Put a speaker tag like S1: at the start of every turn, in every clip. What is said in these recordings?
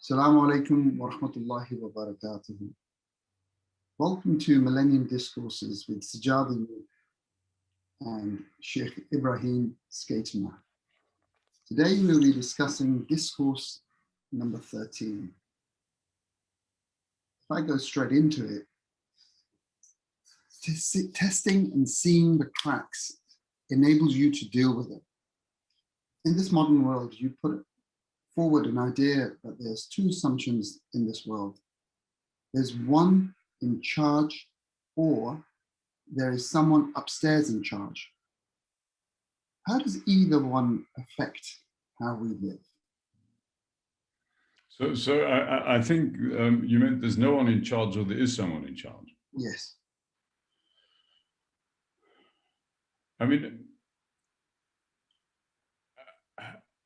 S1: Assalamu alaikum wa rahmatullahi wa barakatuhu. Welcome to Millennium Discourses with Sajjad Ayub and Shaykh Ebrahim Schuitma. Today we'll be discussing Discourse number 13. If I go straight into it, testing and seeing the cracks enables you to deal with it. In this modern world, you put forward an idea that there's two assumptions in this world. There's one in charge, or there is someone upstairs in charge. How does either one affect how we live?
S2: So I think you meant there's no one in charge, or there is someone in charge.
S1: Yes.
S2: I mean,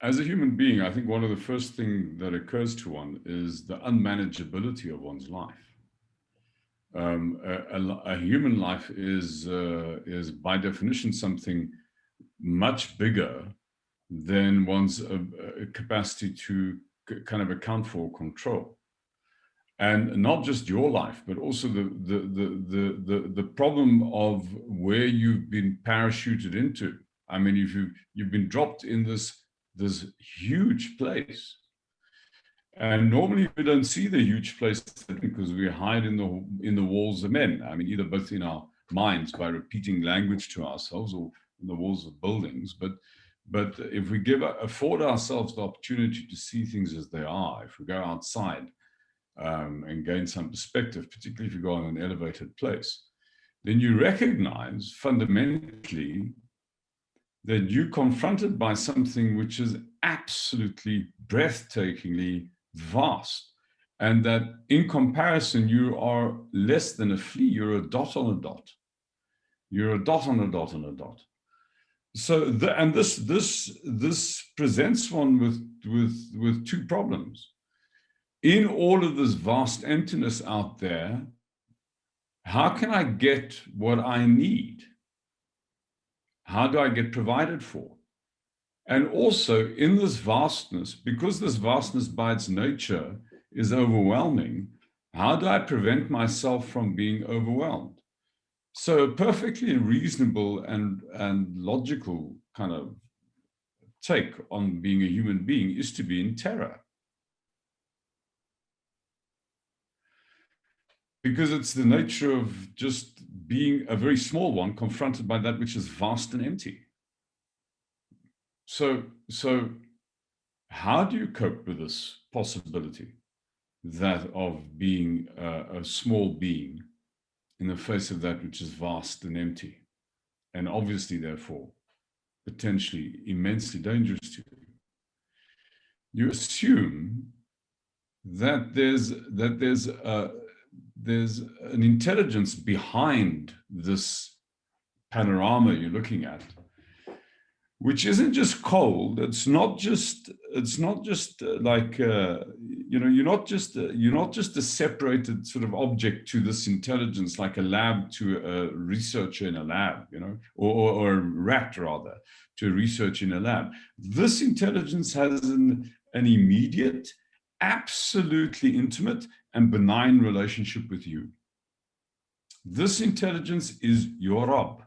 S2: as a human being, I think one of the first things that occurs to one is the unmanageability of one's life. A human life is by definition something much bigger than one's capacity to kind of account for or control. And not just your life, but also the problem of where you've been parachuted into. I mean, if you've been dropped in this huge place, and normally we don't see the huge place because we hide in the walls of men. I mean, either both in our minds by repeating language to ourselves, or in the walls of buildings. But if we afford ourselves the opportunity to see things as they are, if we go outside and gain some perspective, particularly if you go on an elevated place, then you recognize fundamentally that you're confronted by something which is absolutely breathtakingly vast, and that in comparison you are less than a flea. You're a dot on a dot. You're a dot on a dot on a dot. So this presents one with two problems. In all of this vast emptiness out there, how can I get what I need? How do I get provided for? And also in this vastness, because this vastness by its nature is overwhelming, how do I prevent myself from being overwhelmed? So a perfectly reasonable and logical kind of take on being a human being is to be in terror. Because it's the nature of just being a very small one confronted by that which is vast and empty. So how do you cope with this possibility, that of being a small being in the face of that which is vast and empty, and obviously therefore potentially immensely dangerous to you? You assume that there's an intelligence behind this panorama you're looking at, which isn't just cold. It's not just like you're not just a separated sort of object to this intelligence, like a lab to a researcher in a lab, or a rat rather to a researcher in a lab. This intelligence has an immediate, absolutely intimate and benign relationship with you. This intelligence is your Rabb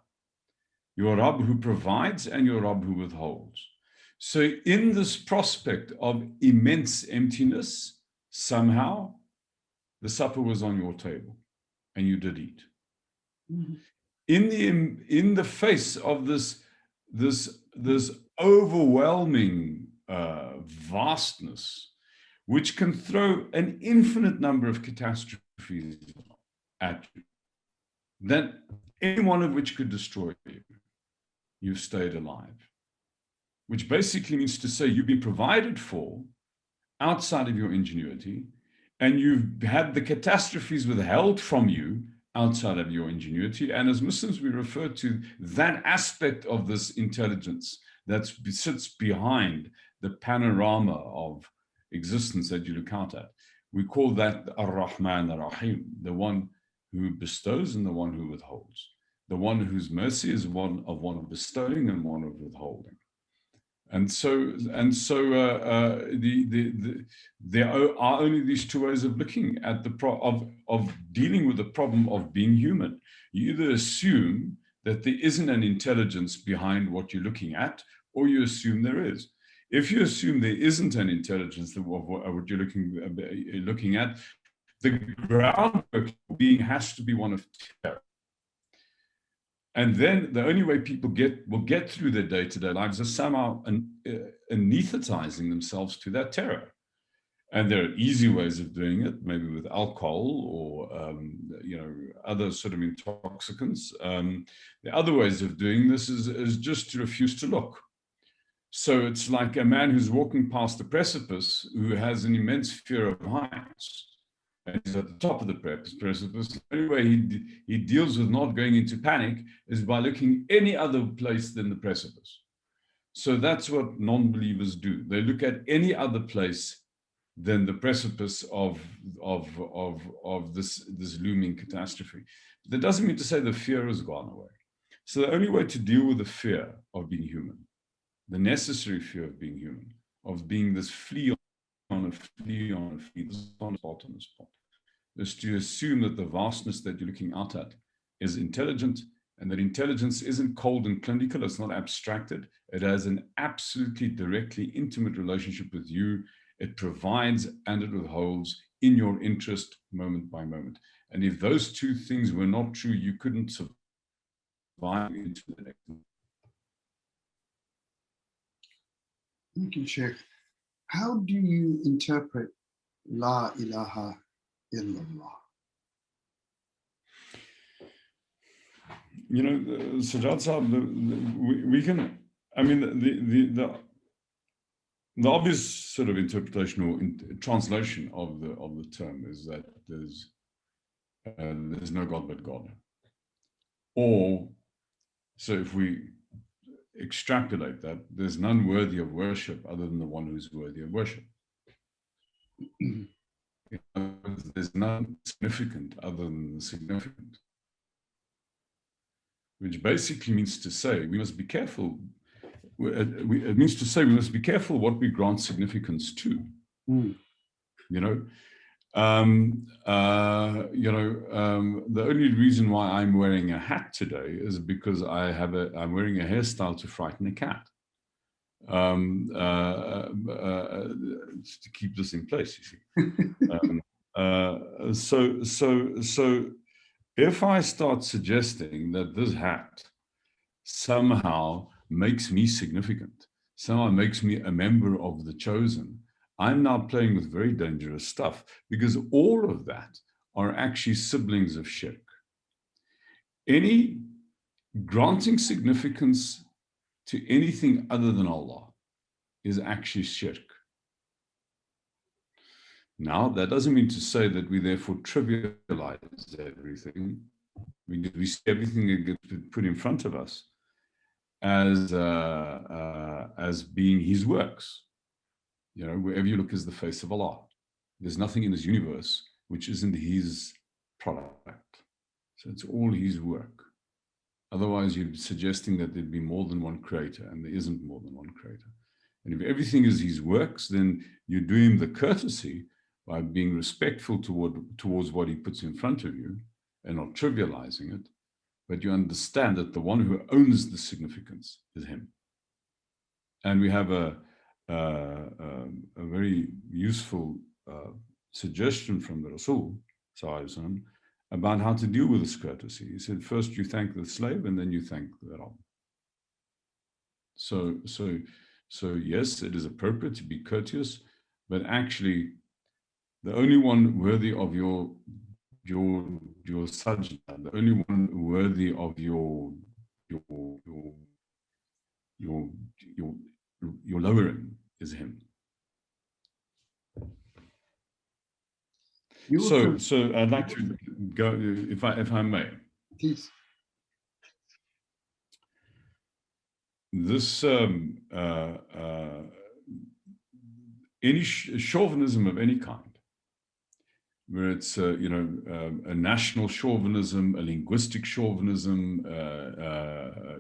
S2: who provides and your Rabb who withholds. So in this prospect of immense emptiness, somehow the supper was on your table and you did eat. Mm-hmm. In the face of this overwhelming vastness, which can throw an infinite number of catastrophes at you, that any one of which could destroy you, you've stayed alive. Which basically means to say you've been provided for outside of your ingenuity, and you've had the catastrophes withheld from you outside of your ingenuity. And as Muslims, we refer to that aspect of this intelligence that sits behind the panorama of existence that you look out at. We call that Ar-Rahman Ar-Rahim, the one who bestows and the one who withholds. The one whose mercy is one of bestowing and one of withholding. And so there are only these two ways of looking at of dealing with the problem of being human. You either assume that there isn't an intelligence behind what you're looking at, or you assume there is. If you assume there isn't an intelligence of what you're looking at, the groundwork of being has to be one of terror. And then the only way people will get through their day-to-day lives is somehow anesthetizing themselves to that terror. And there are easy ways of doing it, maybe with alcohol or other sort of intoxicants. The other ways of doing this is just to refuse to look. So it's like a man who's walking past the precipice who has an immense fear of heights. And he's at the top of the precipice. The only way he deals with not going into panic is by looking any other place than the precipice. So that's what non-believers do. They look at any other place than the precipice of this looming catastrophe. That doesn't mean to say the fear has gone away. So the only way to deal with the fear of being human, the necessary fear of being human, of being this flea on a flea on a flea, this spot on a spot, is to assume that the vastness that you're looking out at is intelligent, and that intelligence isn't cold and clinical, it's not abstracted. It has an absolutely directly intimate relationship with you. It provides and it withholds in your interest moment by moment. And if those two things were not true, you couldn't survive into the next.
S1: Thank you, Sheikh. How do you interpret La ilaha illallah?
S2: You know, Sajjad Sahib, we can, I mean, the obvious sort of interpretation or translation of the term is that there's no God but God. Or, so if we extrapolate that, there's none worthy of worship other than the one who's worthy of worship. There's none significant other than the significant. Which basically means to say we must be careful. It means to say we must be careful what we grant significance to. You know, the only reason why I'm wearing a hat today is because I'm wearing a hairstyle to frighten a cat. To keep this in place, you see. So if I start suggesting that this hat somehow makes me significant, somehow makes me a member of the chosen, I'm now playing with very dangerous stuff, because all of that are actually siblings of shirk. Any granting significance to anything other than Allah is actually shirk. Now, that doesn't mean to say that we therefore trivialize everything. We see everything that gets put in front of us as being His works. You know, wherever you look is the face of Allah. There's nothing in this universe which isn't His product. So it's all His work. Otherwise, you're suggesting that there'd be more than one creator, and there isn't more than one creator. And if everything is His works, then you do Him the courtesy by being respectful towards what He puts in front of you and not trivializing it, but you understand that the one who owns the significance is Him. And we have a very useful suggestion from the Rasul about how to deal with this courtesy. He said, first you thank the slave and then you thank the Rabb. So yes, it is appropriate to be courteous, but actually the only one worthy of your sajda, the only one worthy of your lowering is Him. So I'd like to go, if I may.
S1: Please.
S2: This any chauvinism of any kind where it's you know, a national chauvinism, a linguistic chauvinism,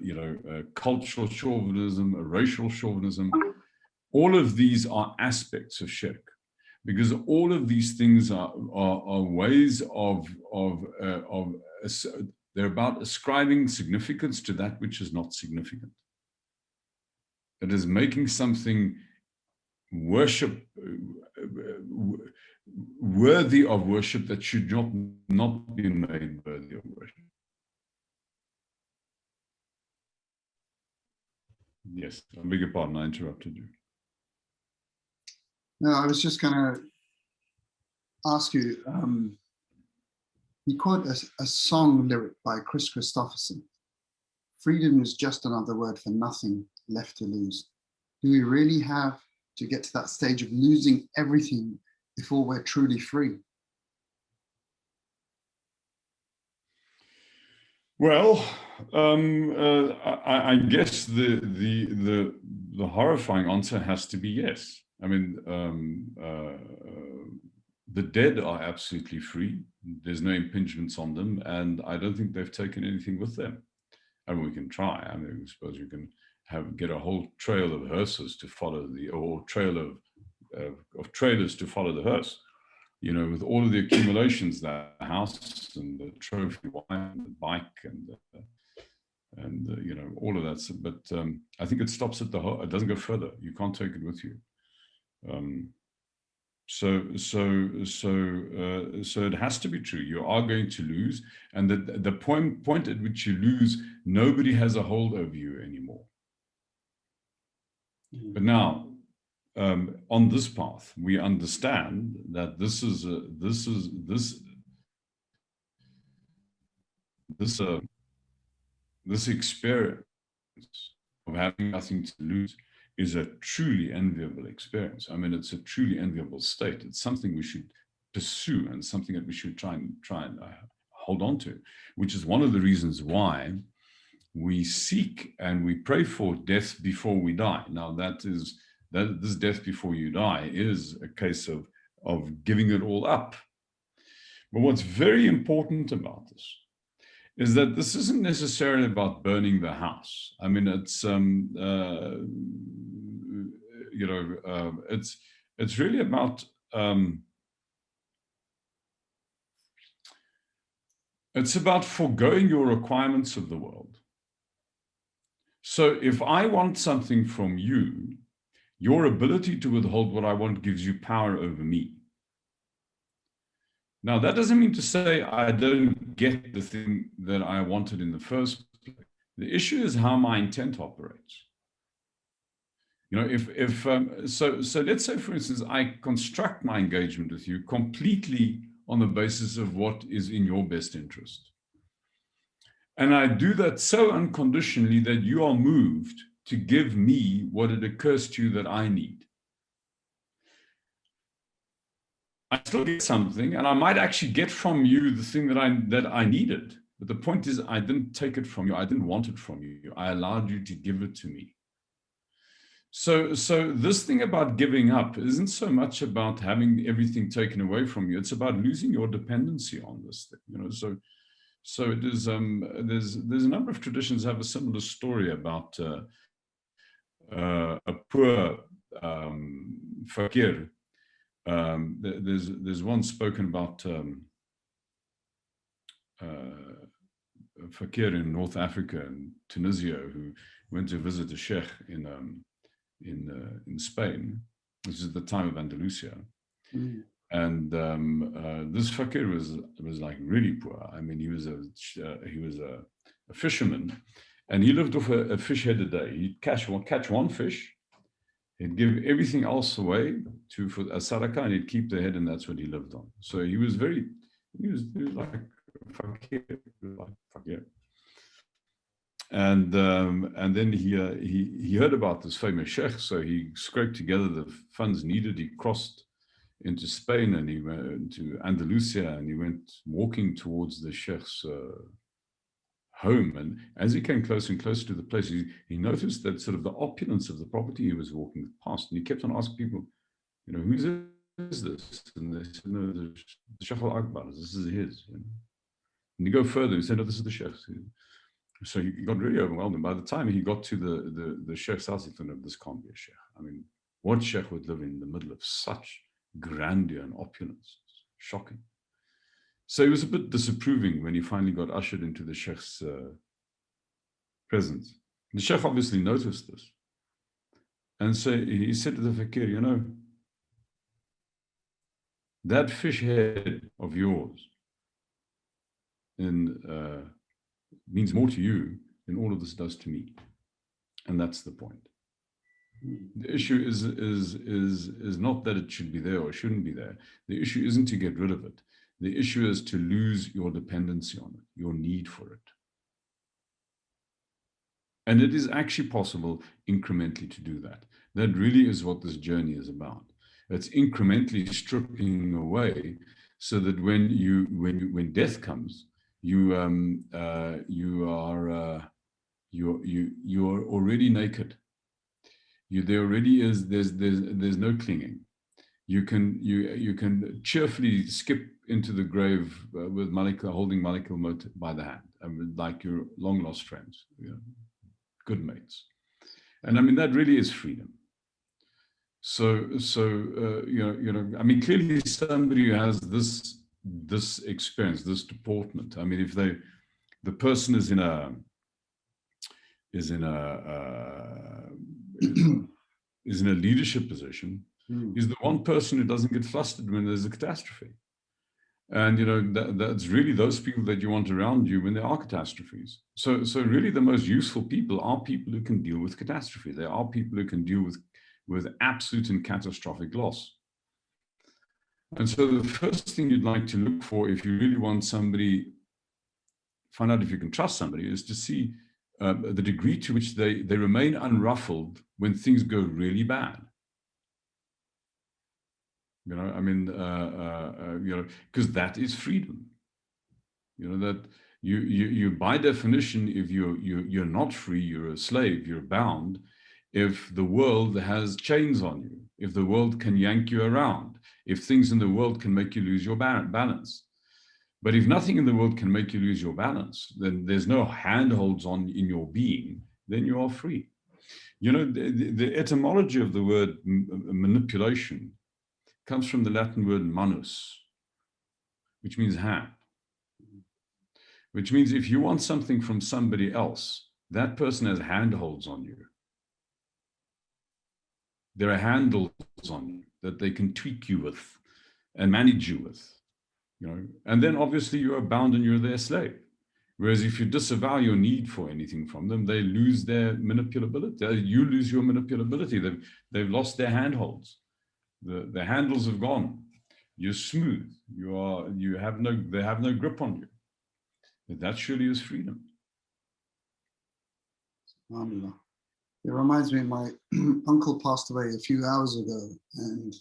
S2: you know, a cultural chauvinism, a racial chauvinism. All of these are aspects of shirk, because all of these things are ways of they're about ascribing significance to that which is not significant. It is making something worship worthy of worship that should not be made worthy of worship. Yes, I beg your pardon, I interrupted you.
S1: No, I was just going to ask you, you quote a song lyric by Chris Christopherson. Freedom is just another word for nothing left to lose. Do we really have to get to that stage of losing everything before we're truly free?
S2: Well, I guess the horrifying answer has to be yes. I mean, the dead are absolutely free. There's no impingements on them, and I don't think they've taken anything with them. I mean, we can try. I mean, I suppose you can get a whole trail of hearses to follow or trail of trailers to follow the hearse. You know, with all of the accumulations, the house and the trophy wife and the bike and you know, all of that. But I think it stops at the whole. It doesn't go further. You can't take it with you. So it has to be true. You are going to lose, and the point at which you lose, nobody has a hold over you anymore. But now, on this path, we understand that this experience of having nothing to lose is a truly enviable experience. I mean, it's a truly enviable state. It's something we should pursue and something that we should try and hold on to, which is one of the reasons why we seek and we pray for death before we die. Now, this death before you die is a case of giving it all up. But what's very important about this is that this isn't necessarily about burning the house. I mean, it's you know, it's really about it's about foregoing your requirements of the world. So if I want something from you, your ability to withhold what I want gives you power over me. Now, that doesn't mean to say I don't get the thing that I wanted in the first place. The issue is how my intent operates. You know, so let's say, for instance, I construct my engagement with you completely on the basis of what is in your best interest. And I do that so unconditionally that you are moved to give me what it occurs to you that I need. I still get something, and I might actually get from you the thing that I needed. But the point is, I didn't take it from you. I didn't want it from you. I allowed you to give it to me. So this thing about giving up isn't so much about having everything taken away from you. It's about losing your dependency on this thing. You know, so it is. There's a number of traditions that have a similar story about a poor fakir. There's one spoken about a fakir in North Africa and Tunisia who went to visit a sheikh in Spain. This is the time of Andalusia. Mm. And this fakir was like really poor. I mean, he was a fisherman, and he lived off a fish head a day. He'd catch one fish, he'd give everything else away for a sadaqah, and he'd keep the head, and that's what he lived on. So he was like fakir. And then he heard about this famous sheikh, so he scraped together the funds needed. He crossed into Spain and he went to Andalusia, and he went walking towards the sheikh's home. And as he came closer and closer to the place, he noticed that sort of the opulence of the property he was walking past, and he kept on asking people, you know, whose is this? And they said, no, the Shaykh al-Akbar, this is his. You know? And you go further, he said, no, this is the Sheikh's. So he got really overwhelmed. And by the time he got to the Sheikh's house, he thought, no, this can't be a Sheikh. I mean, what Sheikh would live in the middle of such grandeur and opulence? Shocking. So he was a bit disapproving when he finally got ushered into the Sheikh's presence. The Sheikh obviously noticed this. And so he said to the fakir, you know, that fish head of yours means more to you than all of this does to me. And that's the point. The issue is not that it should be there or shouldn't be there. The issue isn't to get rid of it. The issue is to lose your dependency on it, your need for it. And it is actually possible incrementally to do that. That really is what this journey is about. It's incrementally stripping away so that when death comes, you are already naked. There already is there's no clinging. You can cheerfully skip into the grave with holding Malik al-Maut by the hand, like your long lost friends, you know, good mates. And I mean that really is freedom. So you know, I mean, clearly somebody who has this experience, this deportment. I mean, if the person is in a leadership position, is the one person who doesn't get flustered when there's a catastrophe. And you know that's really those people that you want around you when there are catastrophes. So really the most useful people are people who can deal with catastrophe. They are people who can deal with absolute and catastrophic loss. And so the first thing you'd like to look for if you really want somebody, find out if you can trust somebody, is to see the degree to which they remain unruffled when things go really bad. You know, I mean, you know, because that is freedom. You know, that you by definition, if you're not free, you're a slave, you're bound. If the world has chains on you, if the world can yank you around, if things in the world can make you lose your balance. But if nothing in the world can make you lose your balance, then there's no handholds in your being, then you are free. You know, the etymology of the word manipulation comes from the Latin word manus, which means hand. Which means if you want something from somebody else, that person has handholds on you. There are handles on you that they can tweak you with and manage you with, you know. And then obviously you are bound and you're their slave. Whereas if you disavow your need for anything from them, they lose their manipulability. You lose your manipulability. They've lost their handholds. The handles have gone. You're smooth. They have no grip on you. That surely is freedom.
S1: It reminds me, my uncle passed away a few hours ago, and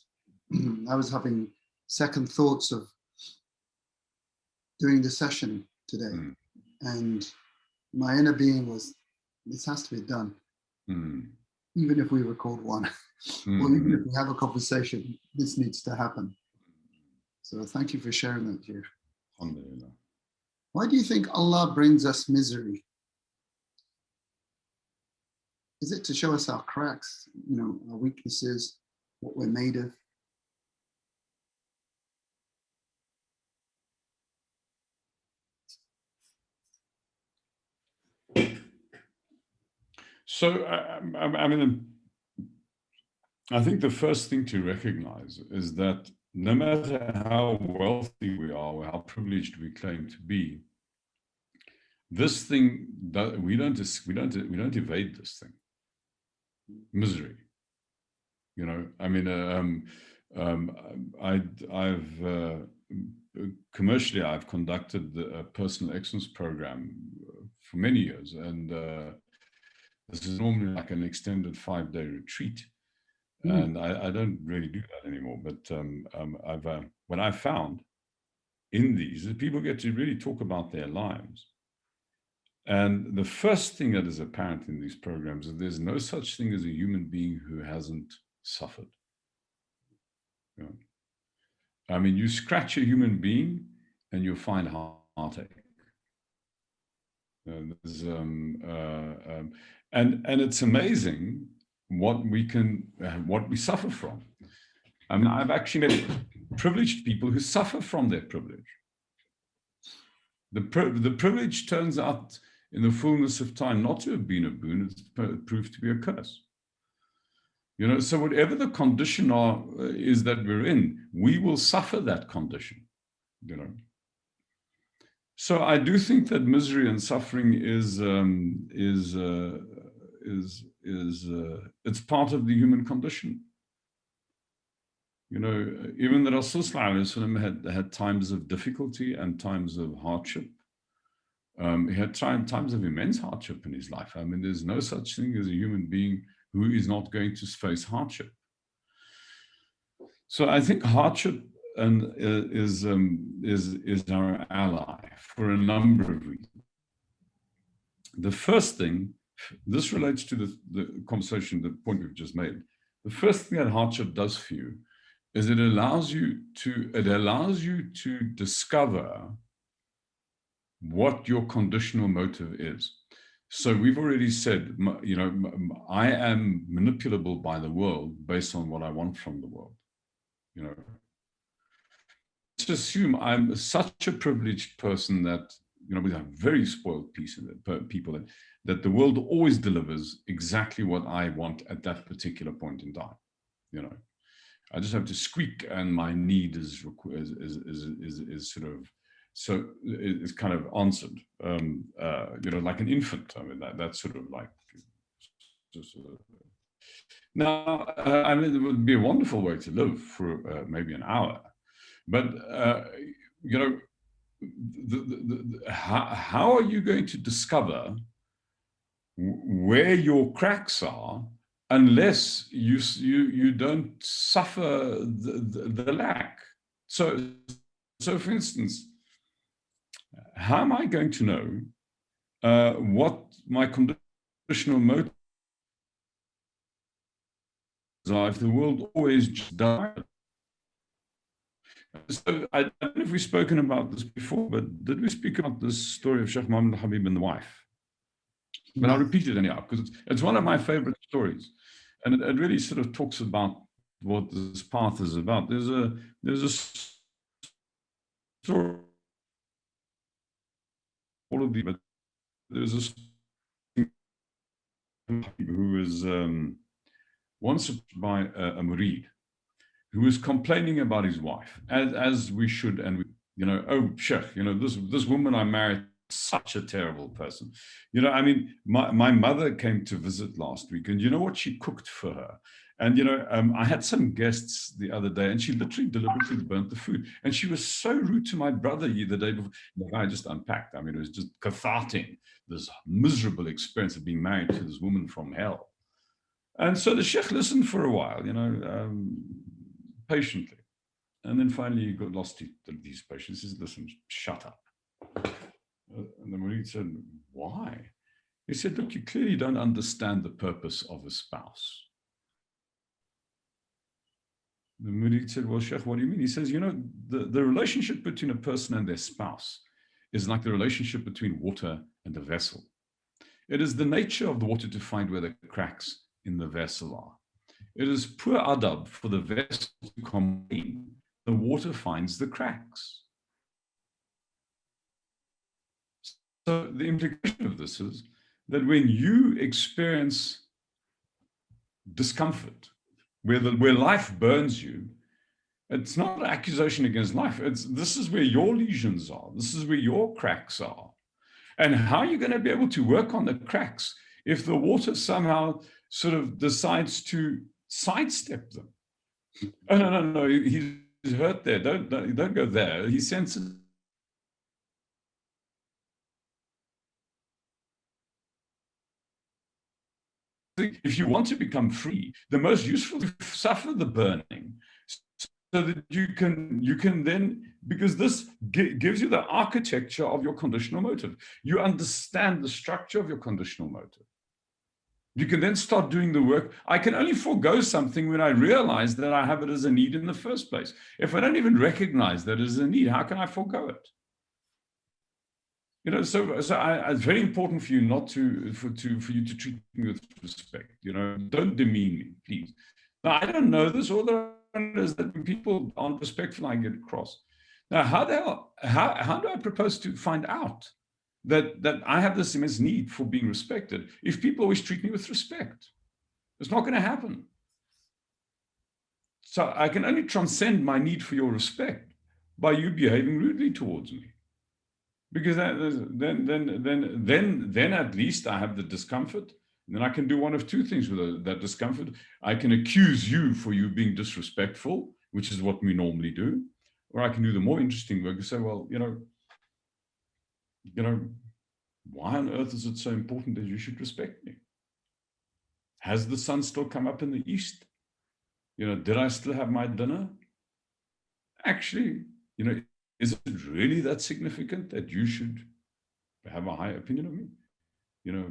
S1: I was having second thoughts of doing the session today. And my inner being was, this has to be done. Even if we record one, or even if we have a conversation, this needs to happen. So thank you for sharing that, Jir.
S2: Alhamdulillah.
S1: Why do you think Allah brings us misery? Is it to show us our cracks, you know, our weaknesses, what we're made of?
S2: So, I mean, I think the first thing to recognize is that no matter how wealthy we are or how privileged we claim to be, this thing that we don't evade this thing. Misery. You know, I mean, I've commercially I've conducted a personal excellence program for many years, and this is normally like an extended 5-day retreat. And I don't really do that anymore. But what I've found in these is people get to really talk about their lives. And the first thing that is apparent in these programs is there's no such thing as a human being who hasn't suffered. You know? I mean, you scratch a human being and you'll find heartache. And it's amazing what we suffer from. I mean, I've actually met privileged people who suffer from their privilege. The privilege turns out in the fullness of time not to have been a boon, it's proved to be a curse. You know, so whatever the condition is that we're in, we will suffer that condition, you know. So I do think that misery and suffering is it's part of the human condition. You know, even the Rasul had times of difficulty and times of hardship. He had times of immense hardship in his life. I mean, there's no such thing as a human being who is not going to face hardship. So I think hardship is our ally for a number of reasons. The first thing, this relates to the conversation, the point we've just made. The first thing that hardship does for you is it allows you to discover what your conditional motive is. So we've already said, you know, I am manipulable by the world based on what I want from the world. You know, let's assume I'm such a privileged person that, you know, we have very spoiled people that the world always delivers exactly what I want at that particular point in time. You know, I just have to squeak and my need is sort of, so it's kind of answered, you know, like an infant. I mean, that's sort of like, now, I mean, it would be a wonderful way to live for maybe an hour, but, you know, how are you going to discover where your cracks are unless you don't suffer the lack? So for instance, how am I going to know what my conditional motives are if the world always just dies? So I don't know if we've spoken about this before, but did we speak about this story of Sheikh Muhammad al-Habib and the wife? But I'll repeat it anyhow, because it's one of my favorite stories. And it really sort of talks about what this path is about. There's a story, all of these, but there's a who was once by a murid who was complaining about his wife, as we should, and we, you know, oh, Sheikh, you know, this woman I married, such a terrible person. You know, I mean, my mother came to visit last week, and you know what she cooked for her? And, you know, I had some guests the other day, and she literally deliberately burnt the food. And she was so rude to my brother the day before. I just unpacked. I mean, it was just cathartic, this miserable experience of being married to this woman from hell. And so the Sheikh listened for a while, you know, patiently. And then finally he got lost to these patients. He said, listen, shut up. And the murid said, why? He said, look, you clearly don't understand the purpose of a spouse. The murid said, well, Sheikh, what do you mean? He says, you know, the relationship between a person and their spouse is like the relationship between water and a vessel. It is the nature of the water to find where the cracks in the vessel are. It is poor adab for the vessel to complain. The water finds the cracks. So the implication of this is that when you experience discomfort, where life burns you, it's not an accusation against life. This is where your lesions are. This is where your cracks are. And how are you going to be able to work on the cracks if the water somehow sort of decides to sidestep them? Oh, no, he's hurt there. Don't go there. He's sensitive. If you want to become free, the most useful is to suffer the burning, so that you can then, because this gives you the architecture of your conditional motive. You understand the structure of your conditional motive. You can then start doing the work. I can only forego something when I realize that I have it as a need in the first place. If I don't even recognize that as a need, how can I forego it? You know, so it's very important for you not to, for you to treat me with respect. You know, don't demean me, please. Now, I don't know this. All that I know is that when people aren't respectful, I get cross. Now, how do I propose to find out that I have this immense need for being respected if people always treat me with respect? It's not going to happen. So I can only transcend my need for your respect by you behaving rudely towards me. Because then at least I have the discomfort. And then I can do one of two things with that discomfort. I can accuse you for you being disrespectful, which is what we normally do. Or I can do the more interesting work and say, well, you know, why on earth is it so important that you should respect me? Has the sun still come up in the east? You know, did I still have my dinner? Actually, you know, is it really that significant that you should have a high opinion of me? You know,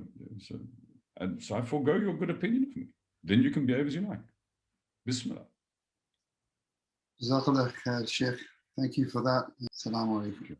S2: so I forego your good opinion of me. Then you can behave as you like. Bismillah.
S1: Jazakallah khair, Sheikh. Thank you for that. Assalamu alaikum.